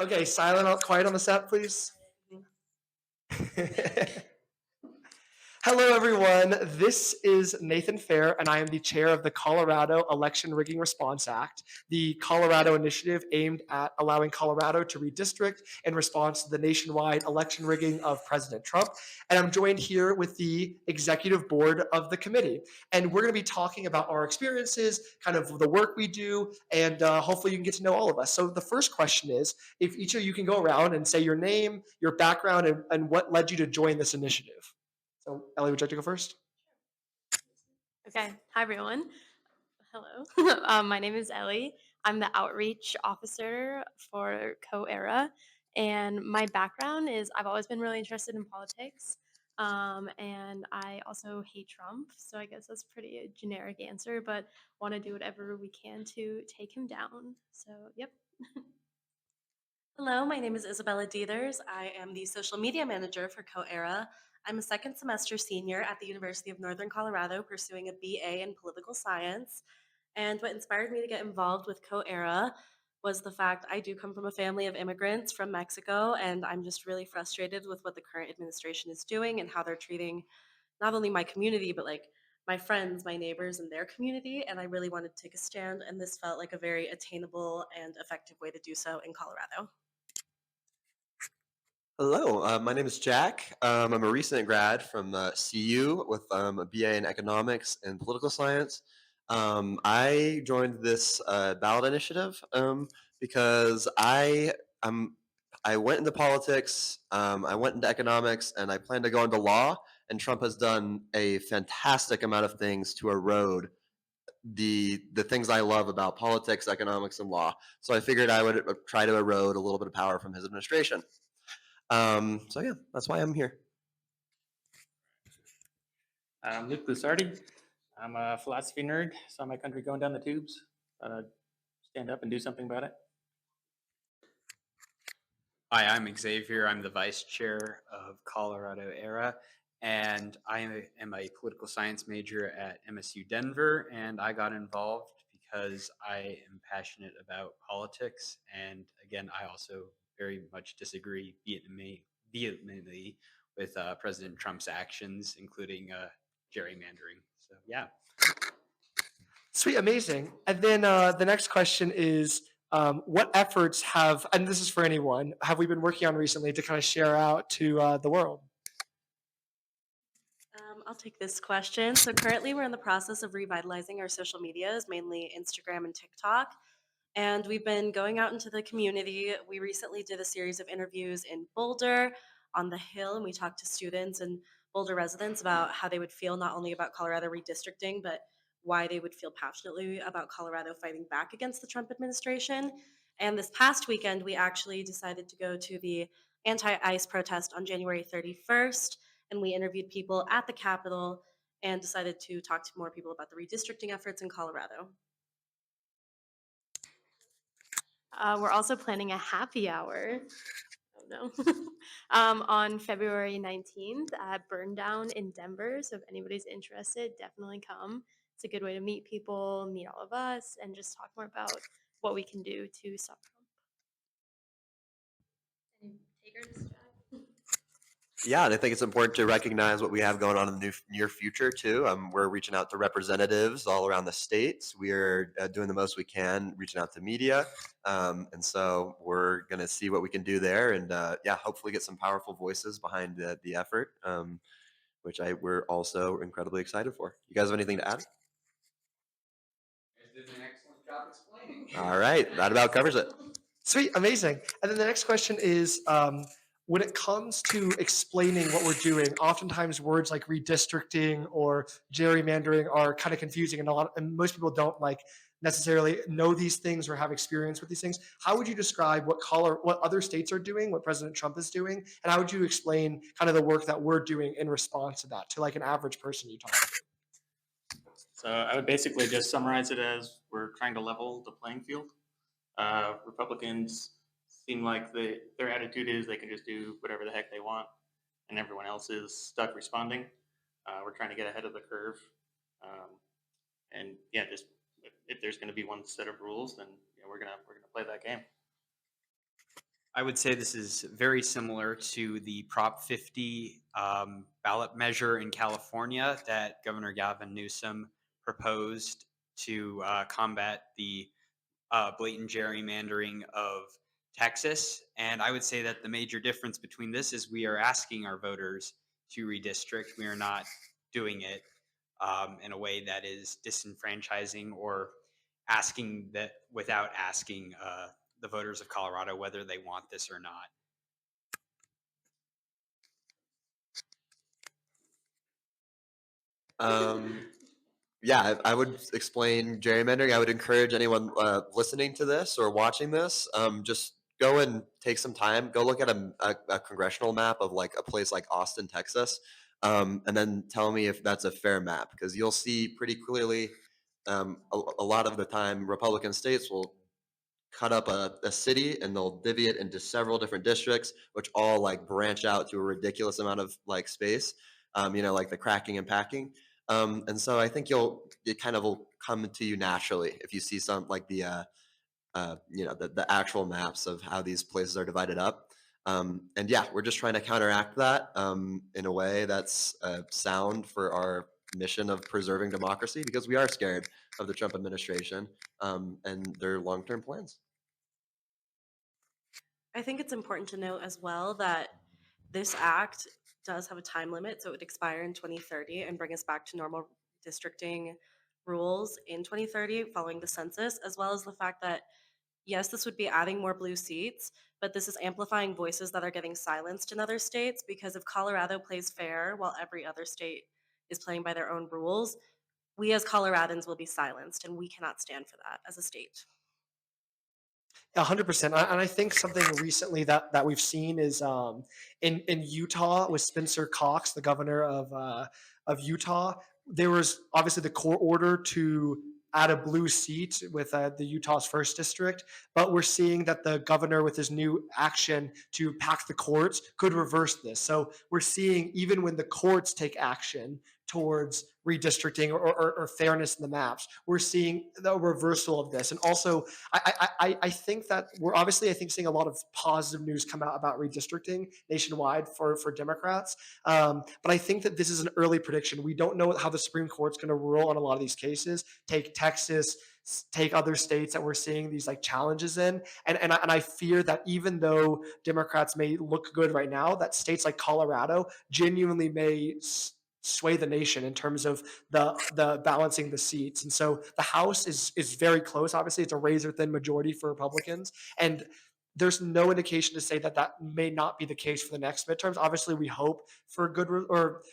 Okay, silent, quiet on the set, please. Hello, everyone. This is Nathan Fair, and I am the chair of the Colorado Election Rigging Response Act, the Colorado initiative aimed at allowing Colorado to redistrict in response to the nationwide election rigging of President Trump. And I'm joined here with the executive board of the committee. And we're going to be talking about our experiences, kind of the work we do, and hopefully you can get to know all of us. So the first question is, if each of you can go around and say your name, your background, and what led you to join this initiative. So, Ellie, would you like to go first? Okay. Hi, everyone. Hello. My name is Ellie. I'm the outreach officer for Co-Era. And my background is I've always been really interested in politics. And I also hate Trump. So I guess that's pretty a generic answer, but want to do whatever we can to take him down. So, yep. Hello, my name is Isabella Diethers. I am the social media manager for Co-Era. I'm a second semester senior at the University of Northern Colorado pursuing a BA in political science. And what inspired me to get involved with Co-Era was the fact I do come from a family of immigrants from Mexico, and I'm just really frustrated with what the current administration is doing and how they're treating not only my community, but like my friends, my neighbors, and their community. And I really wanted to take a stand, and this felt like a very attainable and effective way to do so in Colorado. Hello, my name is Jack. I'm a recent grad from CU with a BA in economics and political science. I joined this ballot initiative because I went into politics, I went into economics, and I plan to go into law. And Trump has done a fantastic amount of things to erode the things I love about politics, economics, and law. So I figured I would try to erode a little bit of power from his administration. So yeah, that's why I'm here. I'm Luke Lusardi. I'm a philosophy nerd. Saw my country going down the tubes. Thought I'd stand up and do something about it. Hi, I'm Xavier. I'm the vice chair of Colorado Era, and I am a political science major at MSU Denver, and I got involved because I am passionate about politics, and again, I also very much disagree vehemently with President Trump's actions, including gerrymandering. So yeah. Sweet, amazing. And then the next question is, what efforts have, and this is for anyone, have we been working on recently to kind of share out to the world? I'll take this question. So currently we're in the process of revitalizing our social medias, mainly Instagram and TikTok. And we've been going out into the community. We recently did a series of interviews in Boulder on the Hill, and we talked to students and Boulder residents about how they would feel not only about Colorado redistricting, but why they would feel passionately about Colorado fighting back against the Trump administration. And this past weekend, we actually decided to go to the anti-ICE protest on January 31st, and we interviewed people at the Capitol and decided to talk to more people about the redistricting efforts in Colorado. We're also planning a happy hour. Oh no. On February 19th at Burn Down in Denver. So if anybody's interested, definitely come. It's a good way to meet people, meet all of us, and just talk more about what we can do to stop Trump. Any takers, Jack? Yeah, and I think it's important to recognize what we have going on in the near future too. We're reaching out to representatives all around the states. We're doing the most we can, reaching out to media, and so we're going to see what we can do there, and yeah, hopefully get some powerful voices behind the effort, which we're also incredibly excited for. You guys have anything to add? You did an excellent job explaining. All right, that about covers it. Sweet, amazing. And then the next question is, when it comes to explaining what we're doing, oftentimes words like redistricting or gerrymandering are kind of confusing, and most people don't like necessarily know these things or have experience with these things. How would you describe what other states are doing, what President Trump is doing, and how would you explain kind of the work that we're doing in response to that to like an average person you talk to? So I would basically just summarize it as we're trying to level the playing field. Republicans seem like their attitude is they can just do whatever the heck they want, and everyone else is stuck responding. We're trying to get ahead of the curve, and yeah, just if there's going to be one set of rules, then we're gonna play that game. I would say this is very similar to the Prop 50 ballot measure in California that Governor Gavin Newsom proposed to combat the blatant gerrymandering of Texas. And I would say that the major difference between this is we are asking our voters to redistrict. We are not doing it in a way that is disenfranchising or asking that without asking the voters of Colorado whether they want this or not. Um, yeah, I would explain gerrymandering. I would encourage anyone listening to this or watching this, just go and take some time. Go look at a congressional map of like a place like Austin, Texas, and then tell me if that's a fair map because you'll see pretty clearly. A lot of the time, Republican states will cut up a city and they'll divvy it into several different districts, which all like branch out to a ridiculous amount of like space. Like the cracking and packing. And so I think it kind of will come to you naturally if you see some like the actual maps of how these places are divided up. And yeah, we're just trying to counteract that in a way that's sound for our mission of preserving democracy because we are scared of the Trump administration and their long-term plans. I think it's important to note as well that this act does have a time limit, so it would expire in 2030 and bring us back to normal districting rules in 2030 following the census, as well as the fact that, yes, this would be adding more blue seats, but this is amplifying voices that are getting silenced in other states because if Colorado plays fair while every other state is playing by their own rules, we as Coloradans will be silenced, and we cannot stand for that as a state. 100%. And I think something recently that we've seen is in Utah with Spencer Cox, the governor of Utah. There was obviously the court order to add a blue seat with the Utah's first district, but we're seeing that the governor, with his new action to pack the courts, could reverse this. So we're seeing even when the courts take action towards redistricting or fairness in the maps, we're seeing the reversal of this. And also, I think that we're obviously, I think, seeing a lot of positive news come out about redistricting nationwide for Democrats. But I think that this is an early prediction. We don't know how the Supreme Court's going to rule on a lot of these cases. Take Texas, take other states that we're seeing these like challenges in, and I fear that even though Democrats may look good right now, that states like Colorado genuinely may sway the nation in terms of the balancing the seats. And so the House is very close. Obviously, it's a razor thin majority for Republicans, and there's no indication to say that that may not be the case for the next midterms. Obviously, we hope for or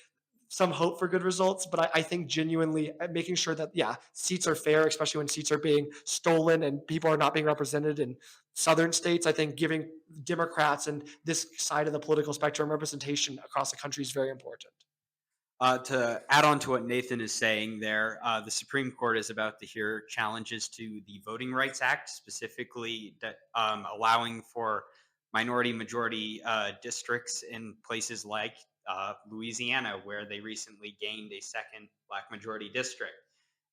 some hope for good results, but I think genuinely making sure that seats are fair, especially when seats are being stolen and people are not being represented in southern states. I think giving Democrats and this side of the political spectrum representation across the country is very important. To add on to what Nathan is saying there, the Supreme Court is about to hear challenges to the Voting Rights Act, specifically that, allowing for minority majority districts in places like Louisiana, where they recently gained a second Black majority district.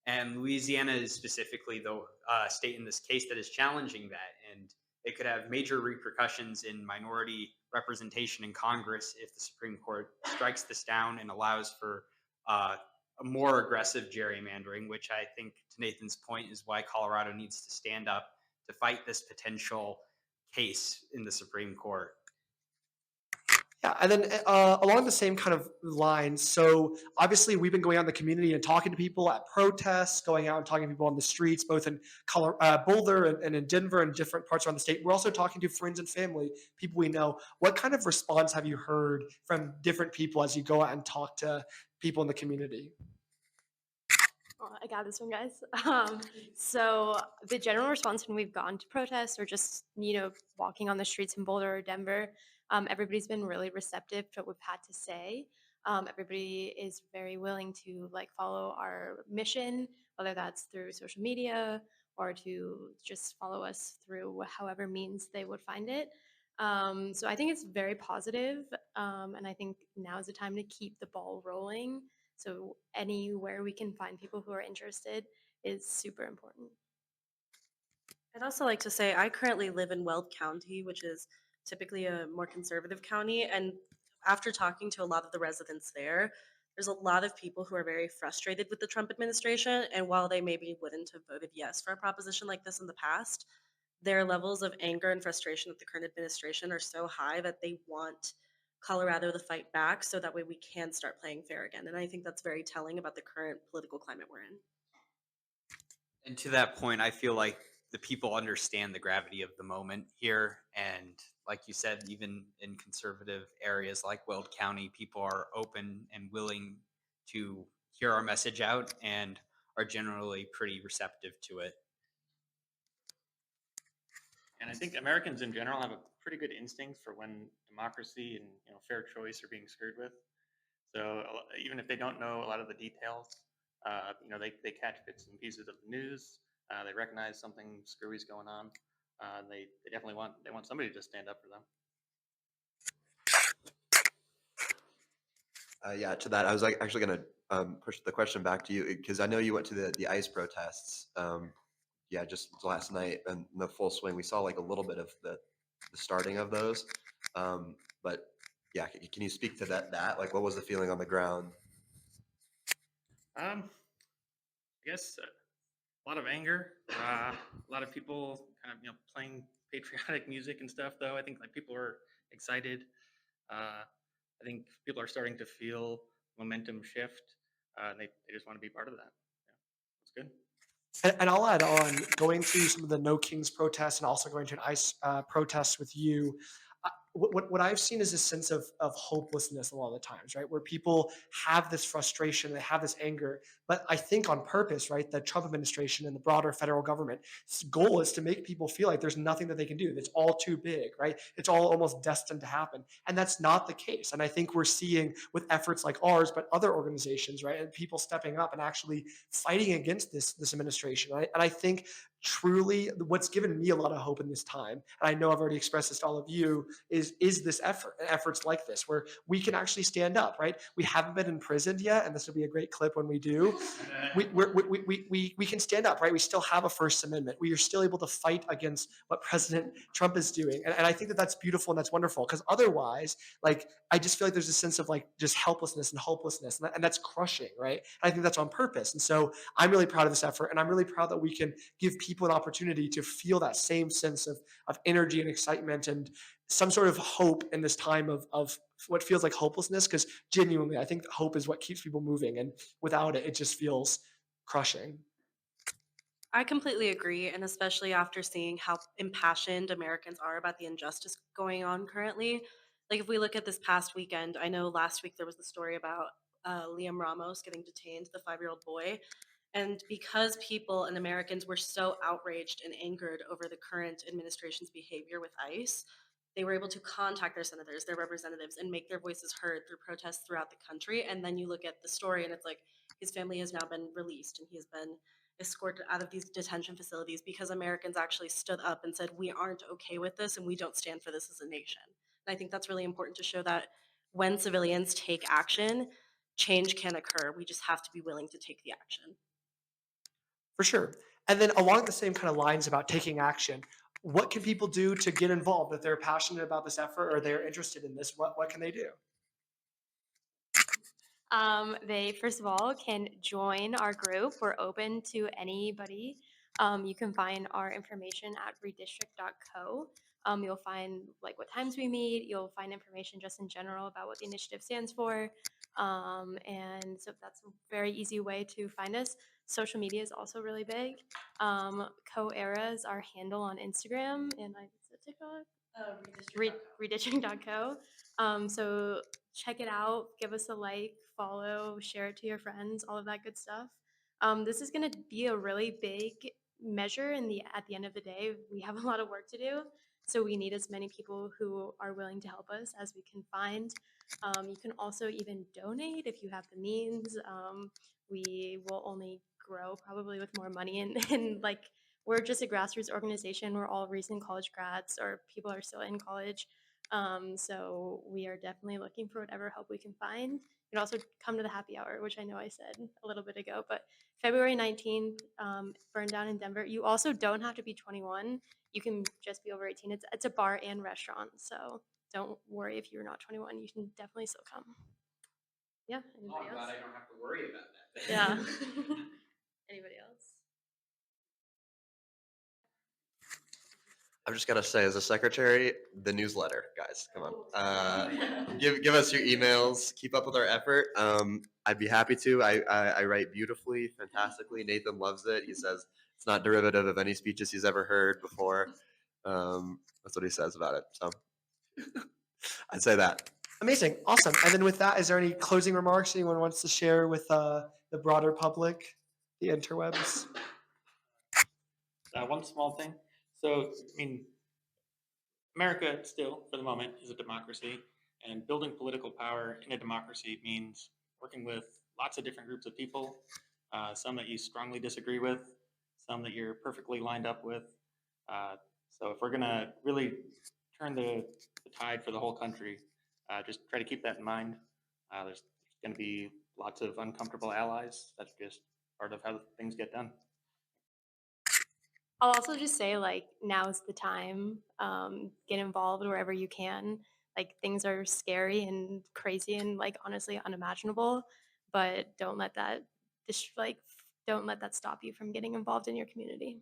And Louisiana is specifically the state in this case that is challenging that. And it could have major repercussions in minority representation in Congress if the Supreme Court strikes this down and allows for a more aggressive gerrymandering, which I think, to Nathan's point, is why Colorado needs to stand up to fight this potential case in the Supreme Court. Yeah, and then along the same kind of lines, so obviously we've been going out in the community and talking to people at protests, going out and talking to people on the streets, both in Boulder and in Denver and different parts around the state. We're also talking to friends and family, people we know. What kind of response have you heard from different people as you go out and talk to people in the community? I got this one, guys. So the general response when we've gone to protests or just walking on the streets in Boulder or Denver, everybody's been really receptive to what we've had to say. Everybody is very willing to like follow our mission, whether that's through social media or to just follow us through however means they would find it. So I think it's very positive, and I think now is the time to keep the ball rolling. So anywhere we can find people who are interested is super important. I'd also like to say I currently live in Weld County, which is typically a more conservative county. And after talking to a lot of the residents there, there's a lot of people who are very frustrated with the Trump administration. And while they maybe wouldn't have voted yes for a proposition like this in the past, their levels of anger and frustration with the current administration are so high that they want Colorado to fight back so that way we can start playing fair again. And I think that's very telling about the current political climate we're in. And to that point, I feel like the people understand the gravity of the moment here. And like you said, even in conservative areas like Weld County, people are open and willing to hear our message out and are generally pretty receptive to it. And I think Americans in general have a pretty good instinct for when democracy and fair choice are being screwed with. So even if they don't know a lot of the details, they catch bits and pieces of the news. They recognize something screwy is going on. They definitely want somebody to stand up for them. Yeah, to that, I was like actually going to push the question back to you because I know you went to the ICE protests. Yeah, just last night and the full swing. We saw like a little bit of the starting of those. But yeah, can you speak to that? Like, what was the feeling on the ground? I guess a lot of anger, a lot of people kind of playing patriotic music and stuff. Though I think like people are excited. I think people are starting to feel momentum shift. They just want to be part of that. Yeah, it's good. And I'll add on going to some of the No Kings protests and also going to an ICE protest with you. What I've seen is a sense of hopelessness a lot of the times, right? Where people have this frustration, they have this anger, but I think on purpose, right? The Trump administration and the broader federal government's goal is to make people feel like there's nothing that they can do. It's all too big, right? It's all almost destined to happen. And that's not the case. And I think we're seeing with efforts like ours, but other organizations, right? And people stepping up and actually fighting against this administration. Right? And I think truly what's given me a lot of hope in this time, and I know I've already expressed this to all of you, is this effort and efforts like this where we can actually stand up, right? We haven't been imprisoned yet, and this will be a great clip when we do. We can stand up, right? We still have a First Amendment. We are still able to fight against what President Trump is doing. And I think that that's beautiful and that's wonderful because otherwise, like, I just feel like there's a sense of like just helplessness and hopelessness, and that's crushing, right? And I think that's on purpose. And so I'm really proud of this effort, and I'm really proud that we can give people an opportunity to feel that same sense of energy and excitement and some sort of hope in this time of what feels like hopelessness. Because genuinely, I think hope is what keeps people moving, and without it, it just feels crushing. I completely agree, and especially after seeing how impassioned Americans are about the injustice going on currently. Like, if we look at this past weekend, I know last week there was the story about Liam Ramos getting detained, the 5-year-old boy. And because people and Americans were so outraged and angered over the current administration's behavior with ICE, they were able to contact their senators, their representatives, and make their voices heard through protests throughout the country. And then you look at the story, and it's like his family has now been released, and he has been escorted out of these detention facilities because Americans actually stood up and said, we aren't okay with this and we don't stand for this as a nation. And I think that's really important to show that when civilians take action, change can occur. We just have to be willing to take the action. For sure. And then along the same kind of lines about taking action, what can people do to get involved if they're passionate about this effort or they're interested in this? What can they do? They first of all can join our group. We're open to anybody. You can find our information at redistrict.co. You'll find like what times we meet. You'll find information just in general about what the initiative stands for. And so that's a very easy way to find us. Social media is also really big. Co-era is our handle on Instagram, and I said TikTok. Redistricting.co. So check it out, give us a like, follow, share it to your friends, all of that good stuff. This is going to be a really big measure at the end of the day. We have a lot of work to do, so we need as many people who are willing to help us as we can find. You can also even donate if you have the means. We will only grow probably with more money and like we're just a grassroots organization. We're all recent college grads or people are still in college. So we are definitely looking for whatever help we can find. You can also come to the happy hour, which I know I said a little bit ago, but February 19th, Burn Down in Denver. You also don't have to be 21. You can just be over 18. It's a bar and restaurant, so don't worry if you're not 21. You can definitely still come. Yeah. Oh, Anybody I'm glad else? I don't have to worry about that. Yeah. Anybody else? I've just got to say, as a secretary, the newsletter, guys, come on. Oh. Give us your emails. Keep up with our effort. I'd be happy to. I write beautifully, fantastically. Nathan loves it. He says it's not derivative of any speeches he's ever heard before. That's what he says about it. So I'd say that. Amazing. Awesome. And then with that, is there any closing remarks anyone wants to share with the broader public, the interwebs? One small thing. So, I mean, America still, for the moment, is a democracy, and building political power in a democracy means working with lots of different groups of people, some that you strongly disagree with, some that you're perfectly lined up with. So if we're going to really turn the tide for the whole country, just try to keep that in mind. There's going to be lots of uncomfortable allies. That's just part of how things get done. I'll also just say, like, now's the time. Get involved wherever you can. Like, things are scary and crazy and, like, honestly unimaginable, but don't let that stop you from getting involved in your community.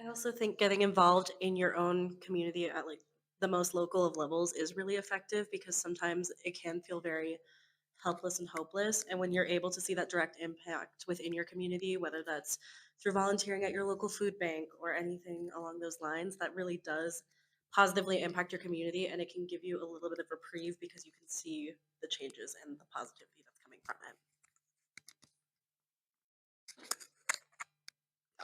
I also think getting involved in your own community at like the most local of levels is really effective because sometimes it can feel very helpless and hopeless. And when you're able to see that direct impact within your community, whether that's through volunteering at your local food bank or anything along those lines, that really does positively impact your community and it can give you a little bit of reprieve because you can see the changes and the positivity that's coming from it.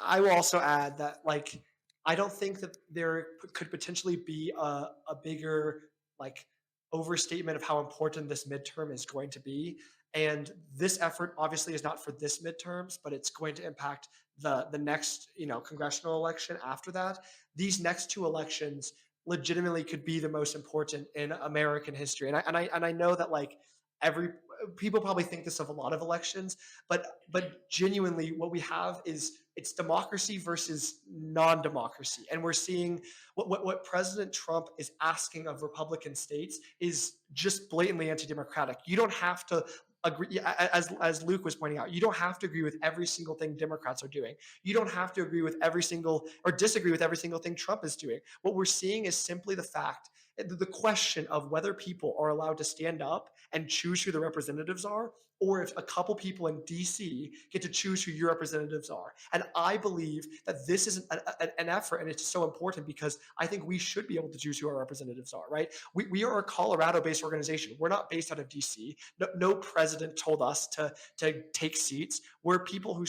I will also add that, like, I don't think that there could potentially be a bigger, like, overstatement of how important this midterm is going to be. And this effort obviously is not for this midterms, but it's going to impact the next, congressional election after that. These next two elections legitimately could be the most important in American history. And I know that, like, every people probably think this of a lot of elections, but genuinely what we have is it's democracy versus non-democracy, and we're seeing what President Trump is asking of Republican states is just blatantly anti-democratic. You don't have to agree, as Luke was pointing out, you don't have to agree with every single thing Democrats are doing. You don't have to agree with every single or disagree with every single thing Trump is doing. What we're seeing is simply the fact, the question of whether people are allowed to stand up and choose who the representatives are, or if a couple people in DC get to choose who your representatives are. And I believe that this is an effort, and it's so important because I think we should be able to choose who our representatives are, right? We are a Colorado-based organization. We're not based out of DC. No president told us to take seats. We're people who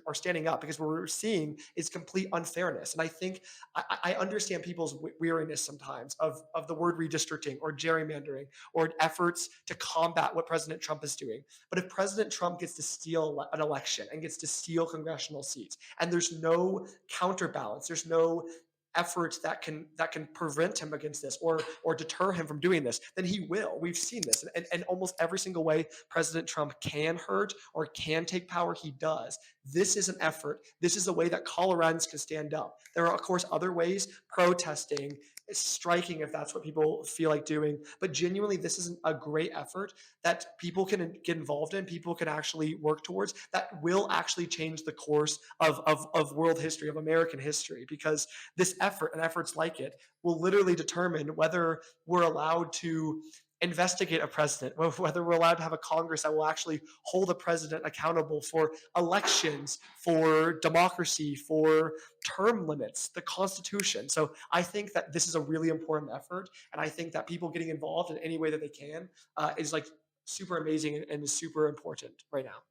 are standing up because what we're seeing is complete unfairness. And I think I understand people's weariness sometimes of the word redistricting or gerrymandering or efforts to combat what President Trump is doing. But if President Trump gets to steal an election and gets to steal congressional seats, and there's no counterbalance, there's no efforts that can prevent him against this or deter him from doing this, then he will. We've seen this, and almost every single way President Trump can hurt or can take power, he does. This is an effort. This is a way that Coloradans can stand up. There are, of course, other ways: protesting, striking if that's what people feel like doing. But genuinely, this is a great effort that people can get involved in, people can actually work towards, that will actually change the course of world history, of American history, because this effort and efforts like it will literally determine whether we're allowed to investigate a president, whether we're allowed to have a Congress that will actually hold a president accountable for elections, for democracy, for term limits, the Constitution. So I think that this is a really important effort, and I think that people getting involved in any way that they can is like super amazing and is super important right now.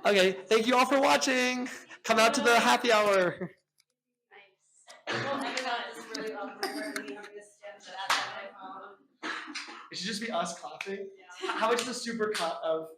Okay, thank you all for watching. Come out to the happy hour. It should just be us clapping. How much is a super cut of